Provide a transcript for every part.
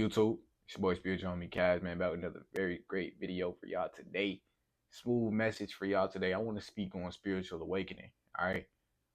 YouTube? It's your boy Spiritual Homie Kaz, man, about another very great video for y'all today. Smooth message for y'all today. I want to speak on spiritual awakening. All right.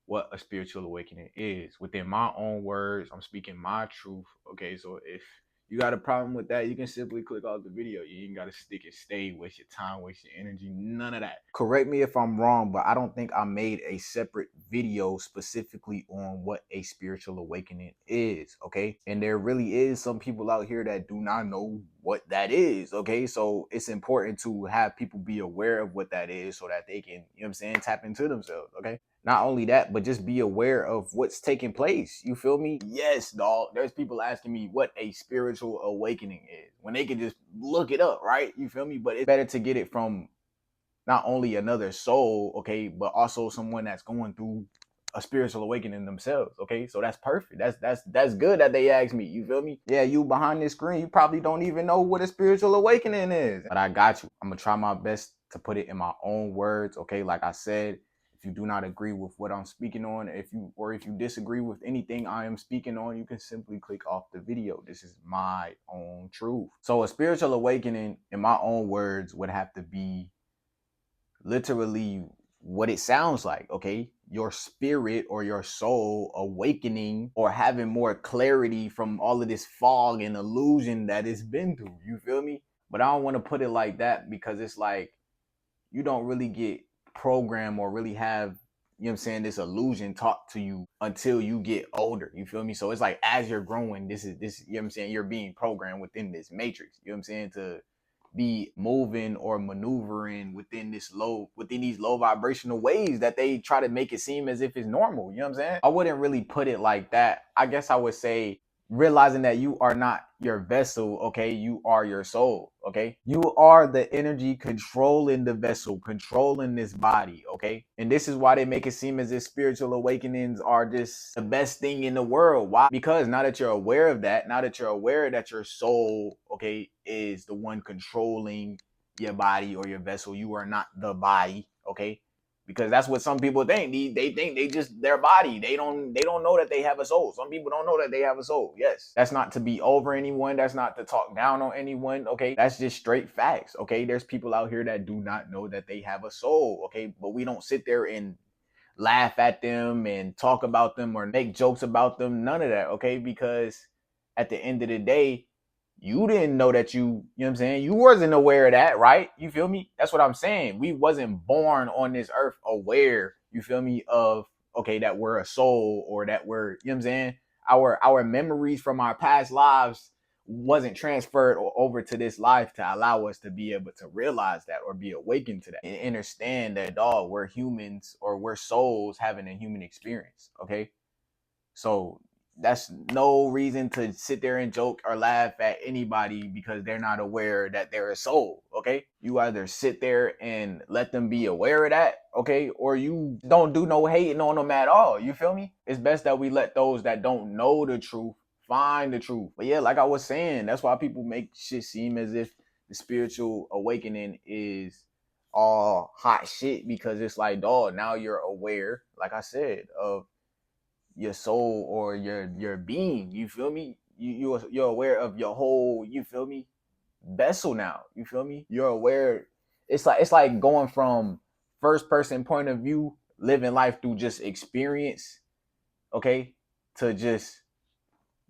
What a spiritual awakening is. Within my own words, I'm speaking my truth. Okay. So if you got a problem with that, you can simply click off the video. You ain't got to stick and stay, waste your time, waste your energy, none of that. Correct me if I'm wrong, but I don't think I made a separate video specifically on what a spiritual awakening is. Okay. And there really is some people out here that do not know what that is. Okay. So it's important to have people be aware of what that is so that they can, you know what I'm saying, tap into themselves. Okay. Not only that, but just be aware of what's taking place. You feel me? Yes, dog. There's people asking me what a spiritual awakening is when they can just look it up, right? You feel me? But it's better to get it from not only another soul, okay, but also someone that's going through a spiritual awakening themselves. Okay, so that's perfect. That's good that they asked me. You feel me? Yeah, you behind this screen, you probably don't even know what a spiritual awakening is. But I got you. I'm gonna try my best to put it in my own words. Okay, like I said. If you do not agree with what I'm speaking on, if you disagree with anything I am speaking on, you can simply click off the video. This is my own truth. So a spiritual awakening, in my own words, would have to be literally what it sounds like. Okay, your spirit or your soul awakening or having more clarity from all of this fog and illusion that it's been through. You feel me? But I don't want to put it like that because it's like you don't really get programmed or really have, you know what I'm saying, this illusion taught to you until you get older. You feel me? So it's like as you're growing, this, you know what I'm saying, you're being programmed within this matrix. You know what I'm saying? To be moving or maneuvering within these low vibrational ways that they try to make it seem as if it's normal. You know what I'm saying? I wouldn't really put it like that. I guess I would say realizing that you are not your vessel. Okay, you are your soul. Okay, you are the energy controlling the vessel, controlling this body. Okay, and this is why they make it seem as if spiritual awakenings are just the best thing in the world. Why? Because now that you're aware of that, now that you're aware that your soul, okay, is the one controlling your body or your vessel, you are not the body. Okay, because that's what some people think. They think they just their body. They don't know that they have a soul. Some people don't know that they have a soul. Yes. That's not to be over anyone. That's not to talk down on anyone. Okay. That's just straight facts. Okay. There's people out here that do not know that they have a soul. Okay. But we don't sit there and laugh at them and talk about them or make jokes about them. None of that. Okay. Because at the end of the day, you didn't know that you know what I'm saying? You wasn't aware of that, right? You feel me? That's what I'm saying. We wasn't born on this earth aware, you feel me, of, okay, that we're a soul or that we're, you know what I'm saying? Our memories from our past lives wasn't transferred over to this life to allow us to be able to realize that or be awakened to that and understand that, dog, we're humans or we're souls having a human experience, okay? So that's no reason to sit there and joke or laugh at anybody because they're not aware that they're a soul. Okay, you either sit there and let them be aware of that, okay, or you don't do no hating on them at all. You feel me? It's best that we let those that don't know the truth find the truth. But yeah, like I was saying, that's why people make shit seem as if the spiritual awakening is all hot shit, because it's like, dog, now you're aware, like I said, of your soul or your being. You feel me? You're aware of your whole, you feel me, vessel now. You feel me? You're aware. It's like going from first person point of view, living life through just experience, okay, to just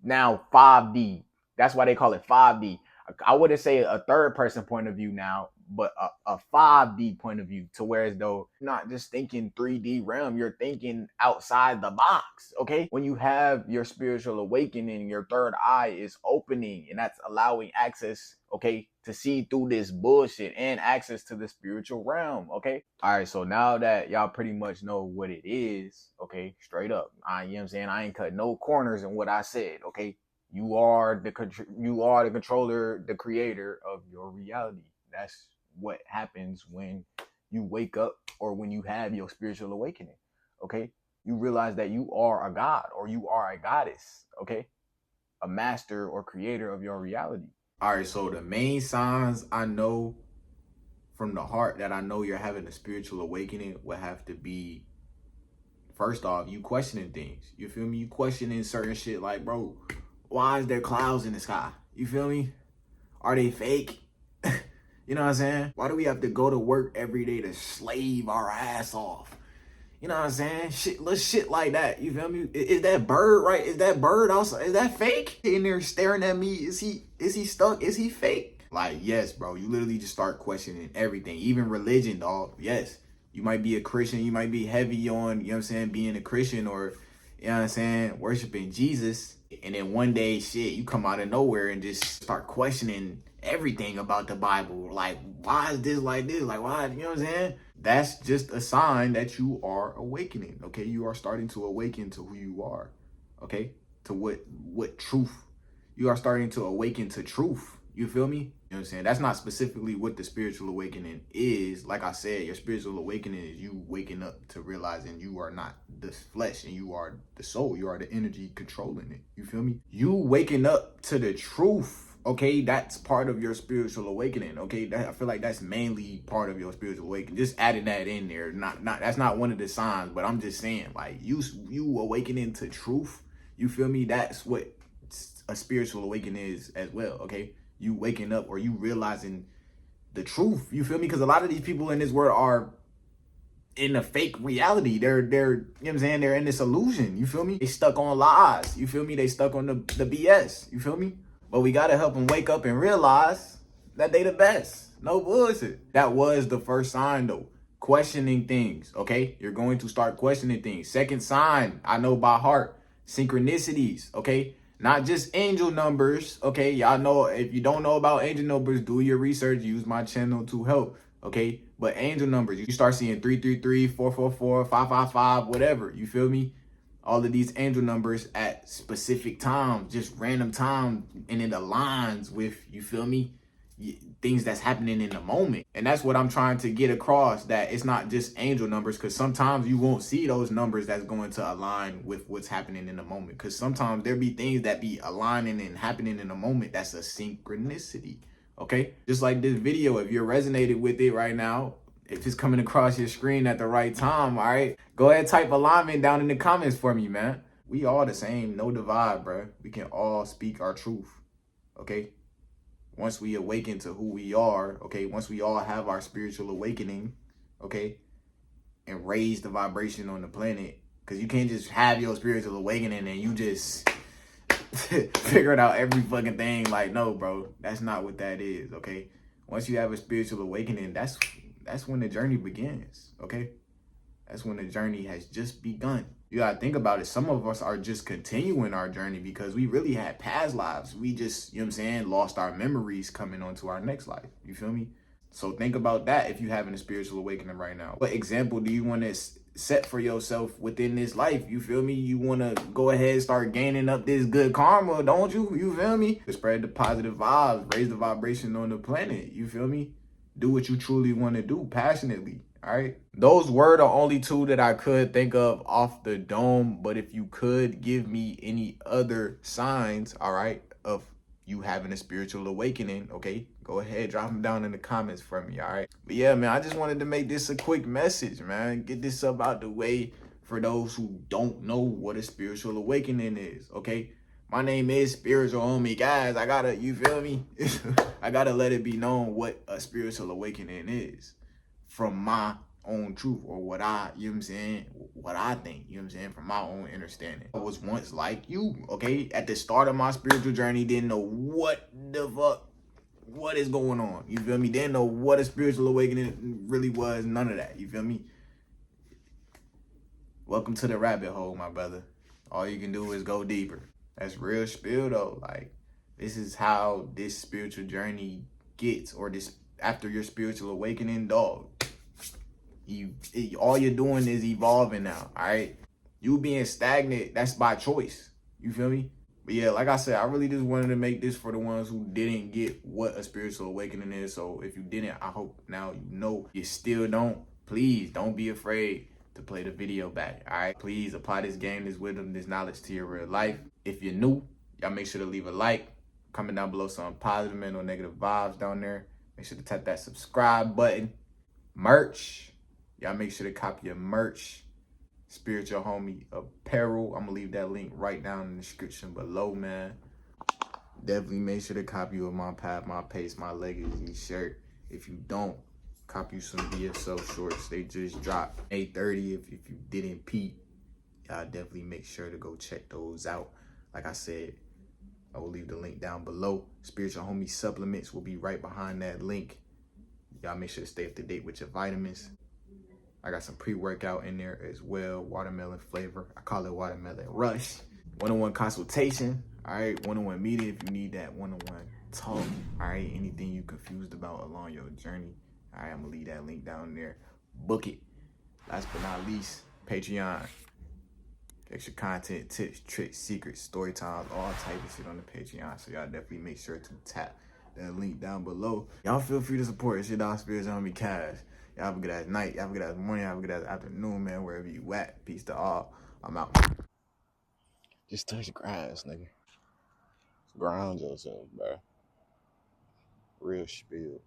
now 5D. That's why they call it 5D. I wouldn't say a third person point of view now, but a 5D point of view, to where as though you're not just thinking 3D realm, you're thinking outside the box. Okay, when you have your spiritual awakening, your third eye is opening, and that's allowing access, okay, to see through this bullshit and access to the spiritual realm. Okay, all right, so now that y'all pretty much know what it is, okay, straight up, you know what I'm saying, I ain't cut no corners in what I said. Okay, you are the controller, the creator of your reality. That's what happens when you wake up or when you have your spiritual awakening. Okay, you realize that you are a god or you are a goddess. Okay, a master or creator of your reality. All right, so the main signs I know from the heart that I know you're having a spiritual awakening would have to be, first off, you questioning things. You feel me? You questioning certain shit like, bro, why is there clouds in the sky? You feel me? Are they fake? You know what I'm saying? Why do we have to go to work every day to slave our ass off? You know what I'm saying? Little shit like that. You feel me? Is that bird right? Is that bird also? Is that fake? In there staring at me. Is he stuck? Is he fake? Like, yes, bro. You literally just start questioning everything. Even religion, dog. Yes. You might be a Christian. You might be heavy on, you know what I'm saying, being a Christian or, you know what I'm saying, worshiping Jesus. And then one day, shit, you come out of nowhere and just start questioning everything about the Bible. Like, why is this like this? Like, why? You know what I'm saying? That's just a sign that you are awakening. Okay, you are starting to awaken to who you are. Okay, to what truth. You are starting to awaken to truth. You feel me? You know what I'm saying? That's not specifically what the spiritual awakening is. Like I said, your spiritual awakening is you waking up to realizing you are not the flesh and you are the soul. You are the energy controlling it. You feel me? You waking up to the truth. Okay, that's part of your spiritual awakening. Okay, I feel like that's mainly part of your spiritual awakening. Just adding that in there. Not that's not one of the signs, but I'm just saying, like, you awakening to truth. You feel me? That's what a spiritual awakening is as well. Okay, you waking up or you realizing the truth. You feel me? Because a lot of these people in this world are in a fake reality. They're you know what I'm saying? They're in this illusion. You feel me? They stuck on lies. You feel me? They stuck on the BS. You feel me? But we gotta help them wake up and realize that they the best. No bullshit. That was the first sign though. Questioning things, okay? You're going to start questioning things. Second sign, I know by heart, synchronicities, okay? Not just angel numbers, okay? Y'all know, if you don't know about angel numbers, do your research, use my channel to help, okay? But angel numbers, you start seeing 333, 444, 555, whatever, you feel me? All of these angel numbers at specific times, just random time, and it aligns with, you feel me, things that's happening in the moment. And that's what I'm trying to get across, that it's not just angel numbers, because sometimes you won't see those numbers that's going to align with what's happening in the moment, because sometimes there be things that be aligning and happening in the moment. That's a synchronicity. Okay, just like this video, if you're resonated with it right now, if it's coming across your screen at the right time, all right, go ahead, type alignment down in the comments for me, man. We all the same, no divide, bro. We can all speak our truth, okay? Once we awaken to who we are, okay, once we all have our spiritual awakening, okay, and raise the vibration on the planet, because you can't just have your spiritual awakening and you just figuring out every fucking thing. Like, no, bro, that's not what that is, okay? Once you have a spiritual awakening, that's when the journey begins, okay? That's when the journey has just begun. You gotta think about it. Some of us are just continuing our journey because we really had past lives. We just, you know what I'm saying, lost our memories coming onto our next life. You feel me? So think about that if you're having a spiritual awakening right now. What example do you want to set for yourself within this life? You feel me? You want to go ahead and start gaining up this good karma, don't you? You feel me? To spread the positive vibes, raise the vibration on the planet. You feel me? Do what you truly want to do passionately. All right. Those were the only two that I could think of off the dome. But if you could give me any other signs, all right, of you having a spiritual awakening, okay, go ahead, drop them down in the comments for me, all right? But yeah, man, I just wanted to make this a quick message, man. Get this up out the way for those who don't know what a spiritual awakening is, okay? My name is Spiritual Homie, guys. I gotta, you feel me? I gotta let it be known what a spiritual awakening is from my own truth, or what I, you know what I'm saying, what I think, you know what I'm saying, from my own understanding. I was once like you, okay? At the start of my spiritual journey, didn't know what the fuck, what is going on, you feel me? Didn't know what a spiritual awakening really was, none of that, you feel me? Welcome to the rabbit hole, my brother. All you can do is go deeper. That's real spill though. Like, this is how this spiritual journey gets, or this after your spiritual awakening, dog. All you're doing is evolving now, all right? You being stagnant, that's by choice. You feel me? But yeah, like I said, I really just wanted to make this for the ones who didn't get what a spiritual awakening is. So if you didn't, I hope now you know. You still don't, please don't be afraid to play the video back, all right? Please apply this game, this wisdom, this knowledge to your real life. If you're new, y'all make sure to leave a like. Comment down below some positive and no negative vibes down there. Make sure to tap that subscribe button. Merch. Y'all make sure to copy your merch. Spiritual Homie Apparel. I'm going to leave that link right down in the description below, man. Definitely make sure to copy you of my Path, My Pace, My Legacy shirt. If you don't, copy you some BSO shorts. They just dropped 8:30. If you didn't peep, y'all definitely make sure to go check those out. Like I said, I will leave the link down below. Spiritual Homie supplements will be right behind that link. Y'all make sure to stay up to date with your vitamins. I got some pre-workout in there as well, watermelon flavor. I call it watermelon rush. One-on-one consultation, all right? One-on-one meeting if you need that one-on-one talk, all right? Anything you confused about along your journey, all right? I'm gonna leave that link down there. Book it. Last but not least, Patreon. Extra content, tips, tricks, secrets, story times, all type of shit on the Patreon. So y'all definitely make sure to tap that link down below. Y'all feel free to support this shit on Spiritual Homie Cash. Y'all have a good ass night. Y'all have a good ass morning. Y'all have a good ass afternoon, man. Wherever you at. Peace to all. I'm out. Just touch grass, nigga. Ground yourself, bro. Real spill.